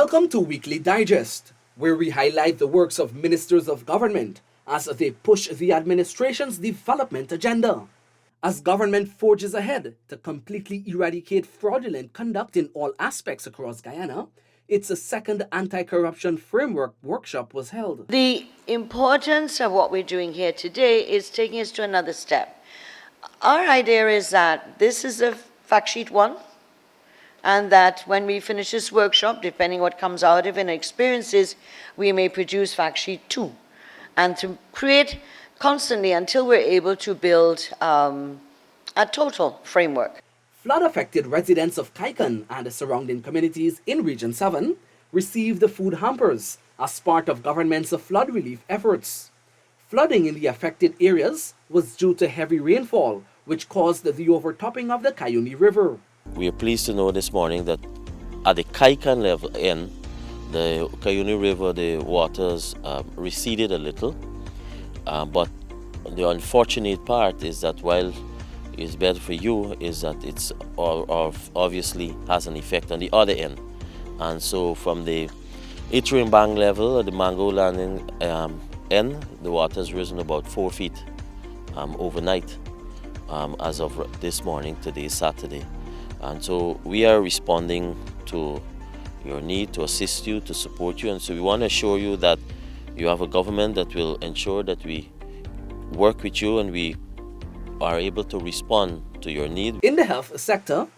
Welcome to Weekly Digest, where we highlight the works of ministers of government as they push the administration's development agenda. As government forges ahead to completely eradicate fraudulent conduct in all aspects across Guyana, its second anti-corruption framework workshop was held. The importance of what we're doing here today is taking us to another step. Our idea is that this is a fact sheet one, and that when we finish this workshop, depending what comes out of it and experiences, we may produce fact sheet two, and to create constantly until we're able to build a total framework. Flood-affected residents of Kaikan and the surrounding communities in Region 7 received the food hampers as part of government's flood relief efforts. Flooding in the affected areas was due to heavy rainfall, which caused the overtopping of the Cayuny River. We are pleased to know this morning that at the Kaikan level end, the Cayuny River, the waters receded a little. But the unfortunate part is that while it's better for you, is that it's obviously has an effect on the other end. And so from the Iturimbang level, the Mango Landing end, the water has risen about 4 feet overnight as of this morning, today, Saturday. And so we are responding to your need to assist you, to support you. And so we want to assure you that you have a government that will ensure that we work with you and we are able to respond to your need. In the health sector,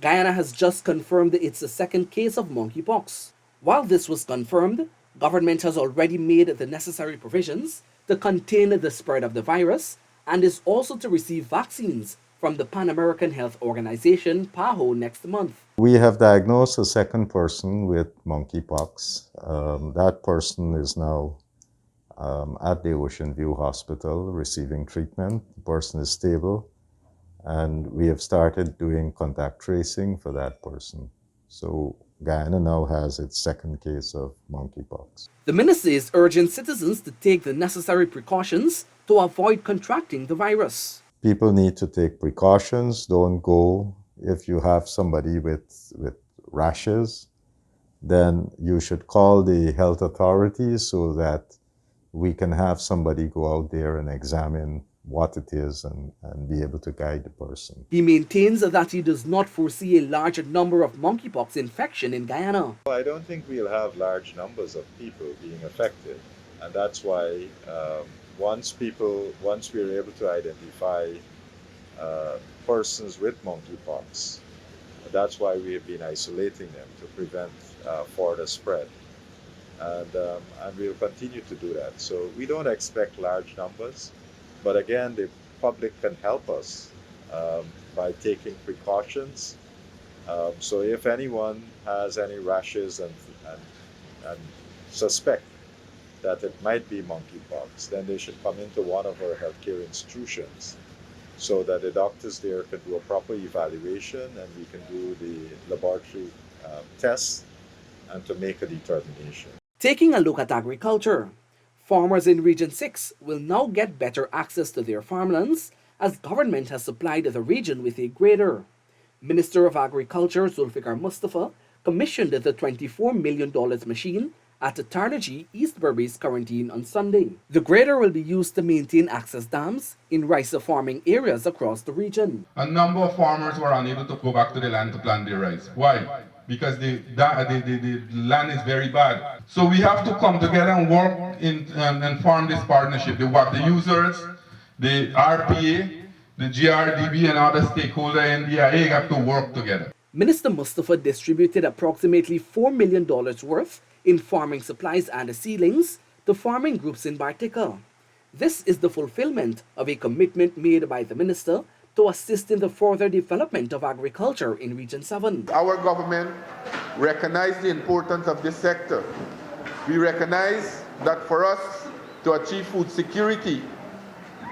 Guyana has just confirmed its second case of monkeypox. While this was confirmed, government has already made the necessary provisions to contain the spread of the virus and is also to receive vaccines from the Pan American Health Organization, PAHO, next month. We have diagnosed a second person with monkeypox. That person is now at the Ocean View Hospital receiving treatment. The person is stable, and we have started doing contact tracing for that person. So Guyana now has its second case of monkeypox. The minister is urging citizens to take the necessary precautions to avoid contracting the virus. People need to take precautions. Don't go. If you have somebody with rashes, then you should call the health authorities so that we can have somebody go out there and examine what it is and be able to guide the person. He maintains that he does not foresee a large number of monkeypox infection in Guyana. I don't think we'll have large numbers of people being affected, and that's why once we're able to identify persons with monkeypox, that's why we have been isolating them to prevent further spread. And we'll continue to do that. So we don't expect large numbers, but again, the public can help us by taking precautions. So if anyone has any rashes and suspect that it might be monkeypox, then they should come into one of our healthcare institutions so that the doctors there can do a proper evaluation and we can do the laboratory tests and to make a determination. Taking a look at agriculture, farmers in Region 6 will now get better access to their farmlands as government has supplied the region with a grader. Minister of Agriculture Zulfikar Mustafa commissioned the $24 million machine at Tarnaji, East Berbice quarantine on Sunday. The grader will be used to maintain access dams in rice farming areas across the region. A number of farmers were unable to go back to the land to plant their rice. Why? Because the land is very bad. So we have to come together and work and form this partnership. The users, the RPA, the GRDB and other stakeholders in the NDIA have to work together. Minister Mustafa distributed approximately $4 million worth in farming supplies and seedlings to farming groups in Bartica. This is the fulfillment of a commitment made by the minister to assist in the further development of agriculture in Region 7. Our government recognizes the importance of this sector. We recognize that for us to achieve food security,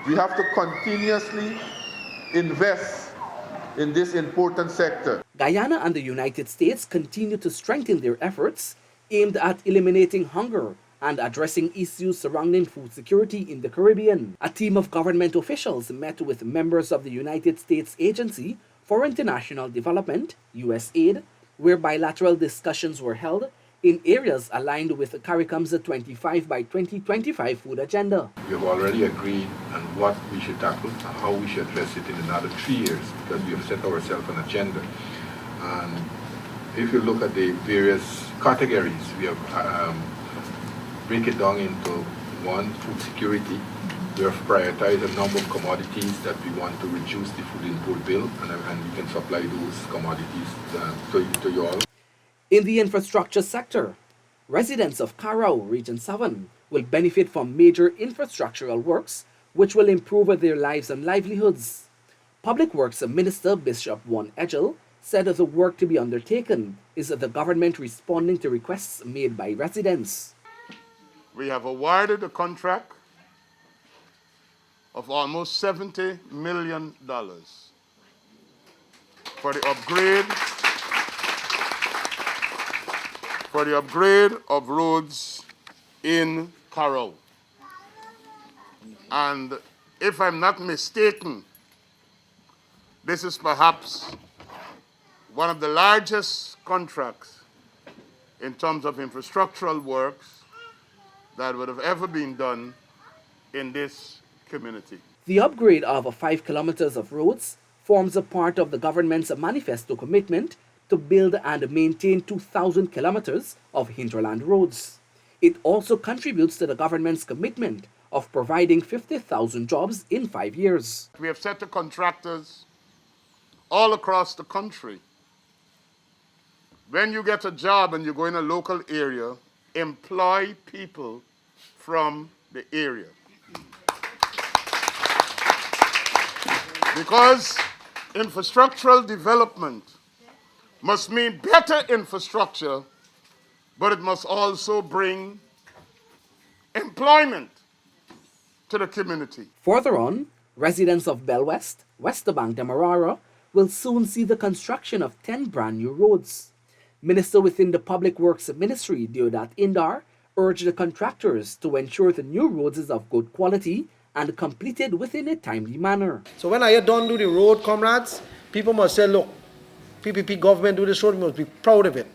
we have to continuously invest in this important sector. Guyana and the United States continue to strengthen their efforts aimed at eliminating hunger and addressing issues surrounding food security in the Caribbean. A team of government officials met with members of the United States Agency for International Development, USAID, where bilateral discussions were held in areas aligned with CARICOM's 25 by 2025 food agenda. We have already agreed on what we should tackle and how we should address it in another 3 years, because we have set ourselves an agenda. And if you look at the various categories, we have break it down into one, food security. We have prioritized a number of commodities that we want to reduce the food import bill, and we can supply those commodities to you all. In the infrastructure sector, residents of Carrow, Region 7, will benefit from major infrastructural works which will improve their lives and livelihoods. Public Works Minister Bishop Juan Edgell said that the work to be undertaken is the government responding to requests made by residents. We have awarded a contract of almost $70 million for the upgrade of roads in Carrow. And if I'm not mistaken, this is perhaps one of the largest contracts in terms of infrastructural works that would have ever been done in this community. The upgrade of 5 kilometers of roads forms a part of the government's manifesto commitment to build and maintain 2,000 kilometers of hinterland roads. It also contributes to the government's commitment of providing 50,000 jobs in 5 years. We have said to contractors all across the country, when you get a job and you go in a local area, employ people from the area. Because infrastructural development must mean better infrastructure, but it must also bring employment to the community. Further on, residents of Bell West, Westerbank, Demerara will soon see the construction of 10 brand new roads. Minister within the Public Works Ministry, Deodat Indar, urged the contractors to ensure the new roads is of good quality and completed within a timely manner. So when I done do the road, comrades, people must say, look, PPP government do this road, we must be proud of it.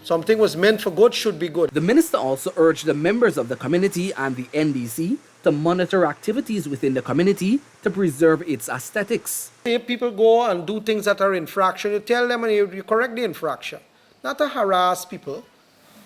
Something was meant for good should be good. The minister also urged the members of the community and the NDC to monitor activities within the community to preserve its aesthetics. If people go and do things that are infraction, you tell them and you correct the infraction, not to harass people.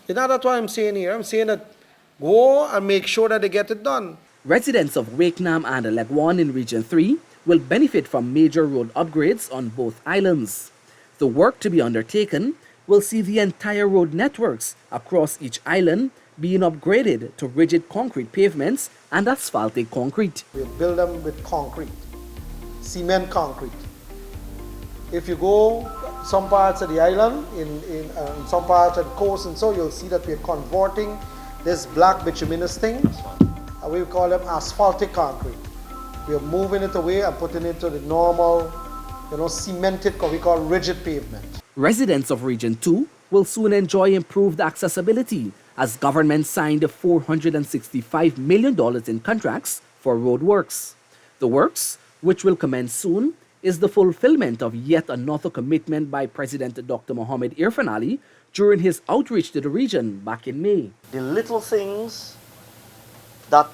It's not that's what I'm saying here. I'm saying that go and make sure that they get it done. Residents of Wakenham and Legwan in Region 3 will benefit from major road upgrades on both islands. The work to be undertaken will see the entire road networks across each island being upgraded to rigid concrete pavements and asphaltic concrete. We'll build them with concrete, cement concrete. If you go some parts of the island, in some parts of the coast and so, you'll see that we're converting this black bituminous thing, and we call them asphaltic concrete. We're moving it away and putting it to the normal, cemented, what we call rigid pavement. Residents of Region 2 will soon enjoy improved accessibility as government signed $465 million in contracts for road works. The works, which will commence soon, is the fulfillment of yet another commitment by President Dr. Mohamed Irfan Ali during his outreach to the region back in May. The little things that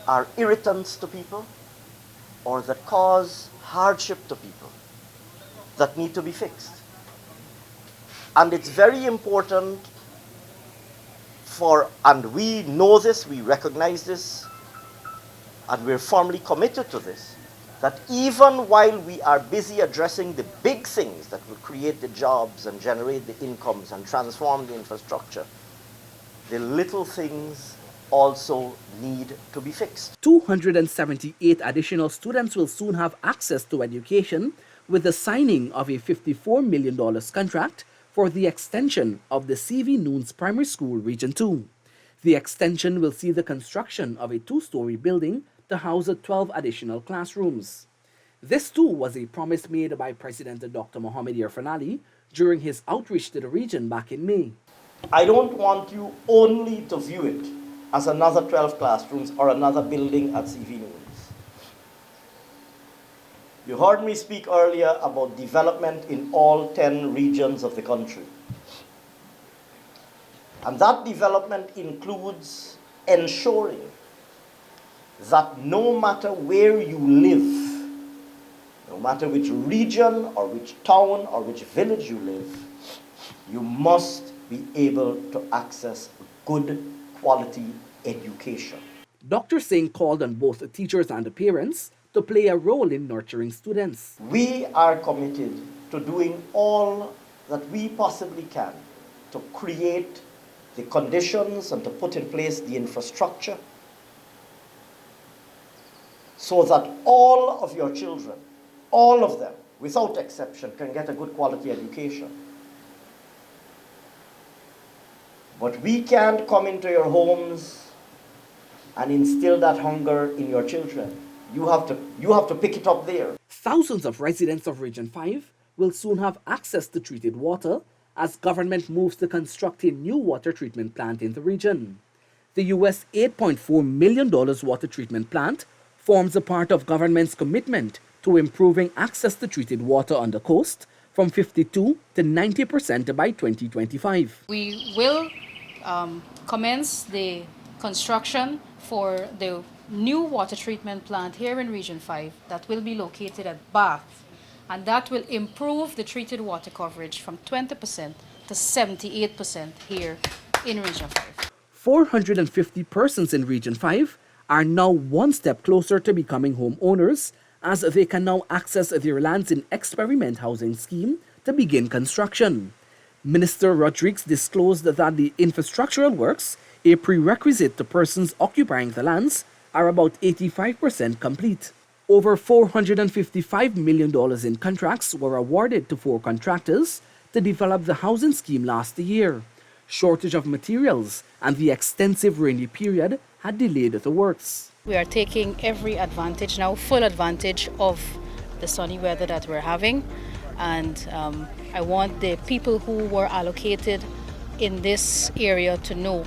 are irritants to people or that cause hardship to people that need to be fixed. And it's very important and we know this, we recognize this, and we're firmly committed to this, that even while we are busy addressing the big things that will create the jobs and generate the incomes and transform the infrastructure, the little things also need to be fixed. 278 additional students will soon have access to education with the signing of a $54 million contract for the extension of the C.V. Noons Primary School, Region 2. The extension will see the construction of a 2-story building to house 12 additional classrooms. This too was a promise made by President Dr. Mohamed Irfan Ali during his outreach to the region back in May. I don't want you only to view it as another 12 classrooms or another building at C.V. Noons. You heard me speak earlier about development in all 10 regions of the country. And that development includes ensuring that no matter where you live, no matter which region or which town or which village you live, you must be able to access good quality education. Dr. Singh called on both the teachers and the parents to play a role in nurturing students. We are committed to doing all that we possibly can to create the conditions and to put in place the infrastructure so that all of your children, all of them, without exception, can get a good quality education. But we can't come into your homes and instill that hunger in your children. You have to pick it up there. Thousands of residents of Region 5 will soon have access to treated water as government moves to construct a new water treatment plant in the region. The US $8.4 million water treatment plant forms a part of government's commitment to improving access to treated water on the coast from 52 to 90% by 2025. We will commence the construction for the new water treatment plant here in Region 5 that will be located at Bath, and that will improve the treated water coverage from 20% to 78% here in Region 5. 450 persons in Region 5 are now one step closer to becoming homeowners as they can now access their lands in Experiment Housing Scheme to begin construction. Minister Rodriguez disclosed that the infrastructural works, a prerequisite to persons occupying the lands, are about 85% complete. Over $455 million in contracts were awarded to 4 contractors to develop the housing scheme last year. Shortage of materials and the extensive rainy period had delayed the works. We are taking every advantage now, full advantage of the sunny weather that we're having, and I want the people who were allocated in this area to know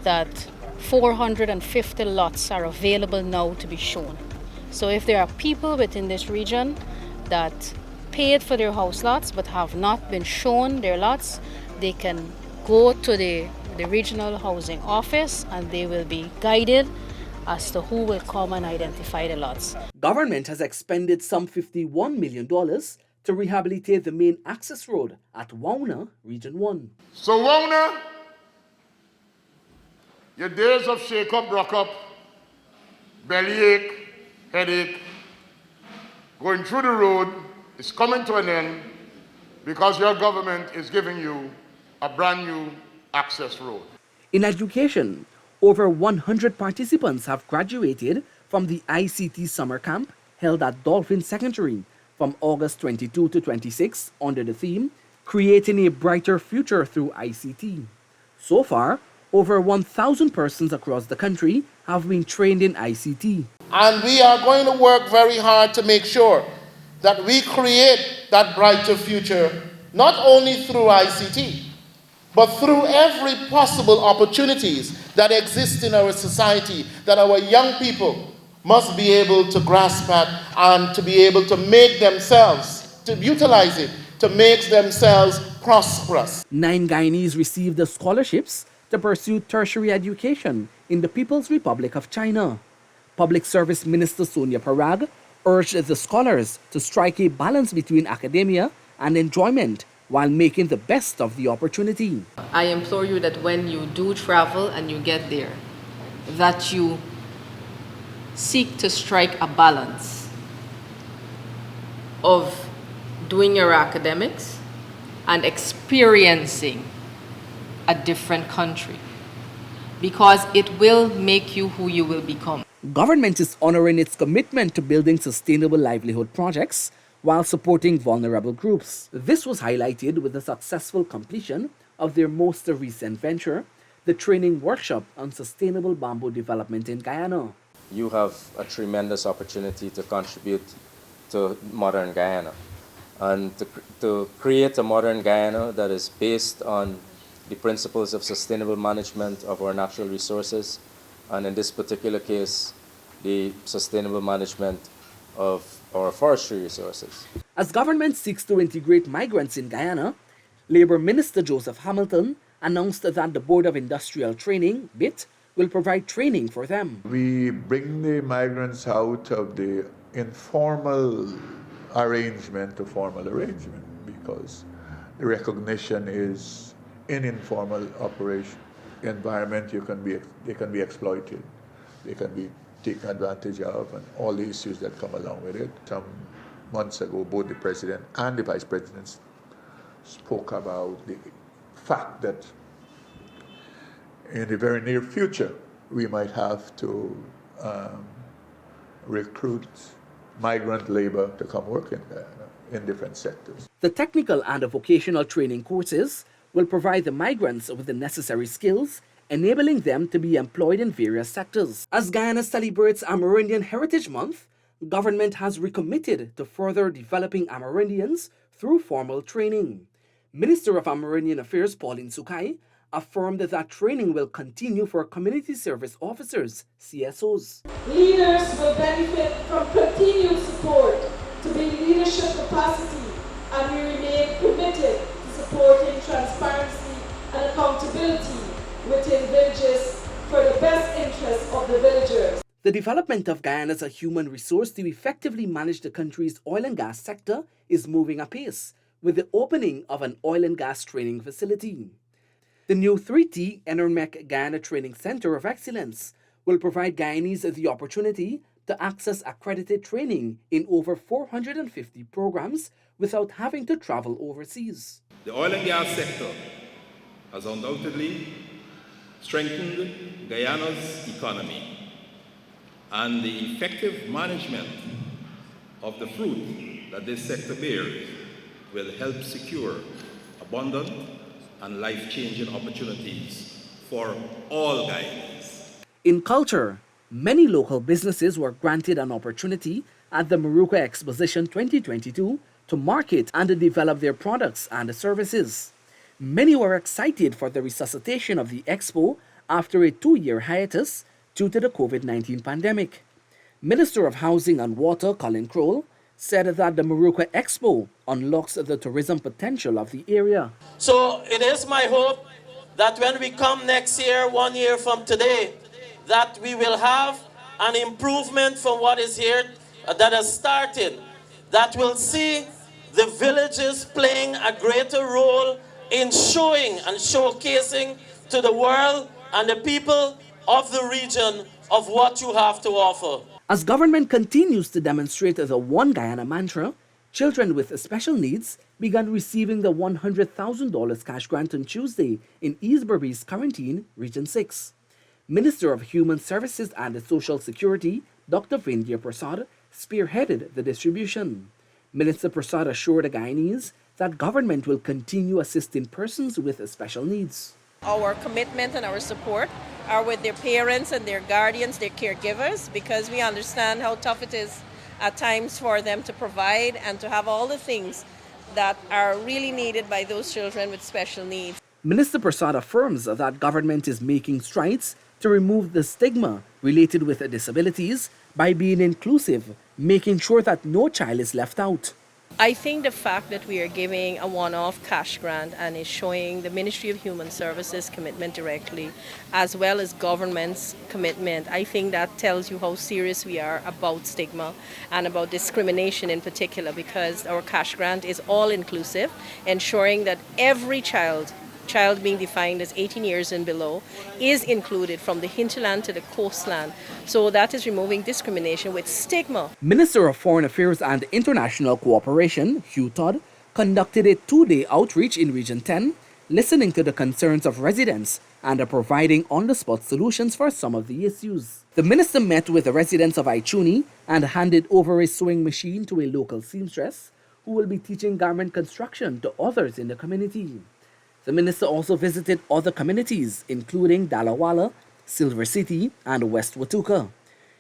that 450 lots are available now to be shown. So if there are people within this region that paid for their house lots but have not been shown their lots, they can go to the regional housing office and they will be guided as to who will come and identify the lots. Government has expended some $51 million to rehabilitate the main access road at Wauna, Region 1. So Wauna, your days of shake up, rock up, bellyache, headache, going through the road is coming to an end because your government is giving you a brand new access road. In education, over 100 participants have graduated from the ICT summer camp held at Dolphin Secondary from August 22 to 26 under the theme, Creating a Brighter Future Through ICT. So far, over 1,000 persons across the country have been trained in ICT. And we are going to work very hard to make sure that we create that brighter future, not only through ICT, but through every possible opportunities that exist in our society that our young people must be able to grasp at and to be able to make themselves, to utilize it, to make themselves prosperous. 9 Guyanese received the scholarships to pursue tertiary education in the People's Republic of China. Public Service Minister Sonia Parag urged the scholars to strike a balance between academia and enjoyment while making the best of the opportunity. I implore you that when you do travel and you get there, that you seek to strike a balance of doing your academics and experiencing a different country, because it will make you who you will become. Government is honoring its commitment to building sustainable livelihood projects while supporting vulnerable groups. This was highlighted with the successful completion of their most recent venture, the training workshop on sustainable bamboo development in Guyana. You have a tremendous opportunity to contribute to modern Guyana and to create a modern Guyana that is based on the principles of sustainable management of our natural resources, and in this particular case, the sustainable management of our forestry resources. As government seeks to integrate migrants in Guyana, Labour Minister Joseph Hamilton announced that the Board of Industrial Training, BIT, will provide training for them. We bring the migrants out of the informal arrangement to formal arrangement because the recognition is in informal operation environment they can be exploited, they can be taken advantage of, and all the issues that come along with it. Some months ago, both the president and the vice president spoke about the fact that in the very near future we might have to recruit migrant labor to come work in different sectors. The technical and vocational training courses will provide the migrants with the necessary skills, enabling them to be employed in various sectors. As Guyana celebrates Amerindian Heritage Month, government has recommitted to further developing Amerindians through formal training. Minister of Amerindian Affairs Pauline Sukai affirmed that training will continue for community service officers, CSOs. Leaders will benefit from continued support to build leadership capacity, and we remain committed to supporting transparency and accountability within villages for the best interests of the villagers. The development of Guyana as a human resource to effectively manage the country's oil and gas sector is moving apace, with the opening of an oil and gas training facility. The new 3T ENERMEC Guyana Training Center of Excellence will provide Guyanese the opportunity to access accredited training in over 450 programs without having to travel overseas. The oil and gas sector has undoubtedly strengthened Guyana's economy, and the effective management of the fruit that this sector bears will help secure abundant and life-changing opportunities for all Guyanese. In culture, many local businesses were granted an opportunity at the Moruca Exposition 2022 to market and develop their products and services. Many were excited for the resuscitation of the expo after a 2-year hiatus due to the COVID-19 pandemic. Minister of Housing and Water Colin Crowell said that the Moruca Expo unlocks the tourism potential of the area. So it is my hope that when we come next year, 1 year from today, that we will have an improvement from what is here that has started, that will see the villages playing a greater role in showing and showcasing to the world and the people of the region of what you have to offer. As government continues to demonstrate the One Guyana mantra, children with special needs began receiving the $100,000 cash grant on Tuesday in Eastburby's Quarantine, Region 6. Minister of Human Services and Social Security, Dr. Vindhya Prasad, spearheaded the distribution. Minister Prasad assured the Guyanese that government will continue assisting persons with special needs. Our commitment and our support are with their parents and their guardians, their caregivers, because we understand how tough it is at times for them to provide and to have all the things that are really needed by those children with special needs. Minister Prasad affirms that government is making strides to remove the stigma related with disabilities by being inclusive, making sure that no child is left out. I think the fact that we are giving a one-off cash grant and is showing the Ministry of Human Services commitment directly, as well as government's commitment, I think that tells you how serious we are about stigma and about discrimination in particular, because our cash grant is all-inclusive, ensuring that every child being defined as 18 years and below, is included from the hinterland to the coastland. So that is removing discrimination with stigma. Minister of Foreign Affairs and International Cooperation, Hugh Todd, conducted a 2-day outreach in Region 10, listening to the concerns of residents and providing on-the-spot solutions for some of the issues. The minister met with the residents of Aichuni and handed over a sewing machine to a local seamstress who will be teaching garment construction to others in the community. The minister also visited other communities, including Dalawala, Silver City, and West Watuka.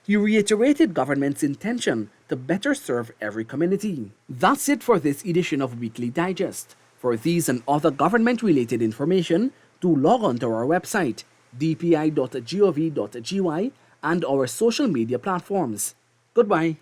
He reiterated government's intention to better serve every community. That's it for this edition of Weekly Digest. For these and other government-related information, do log on to our website, dpi.gov.gy, and our social media platforms. Goodbye.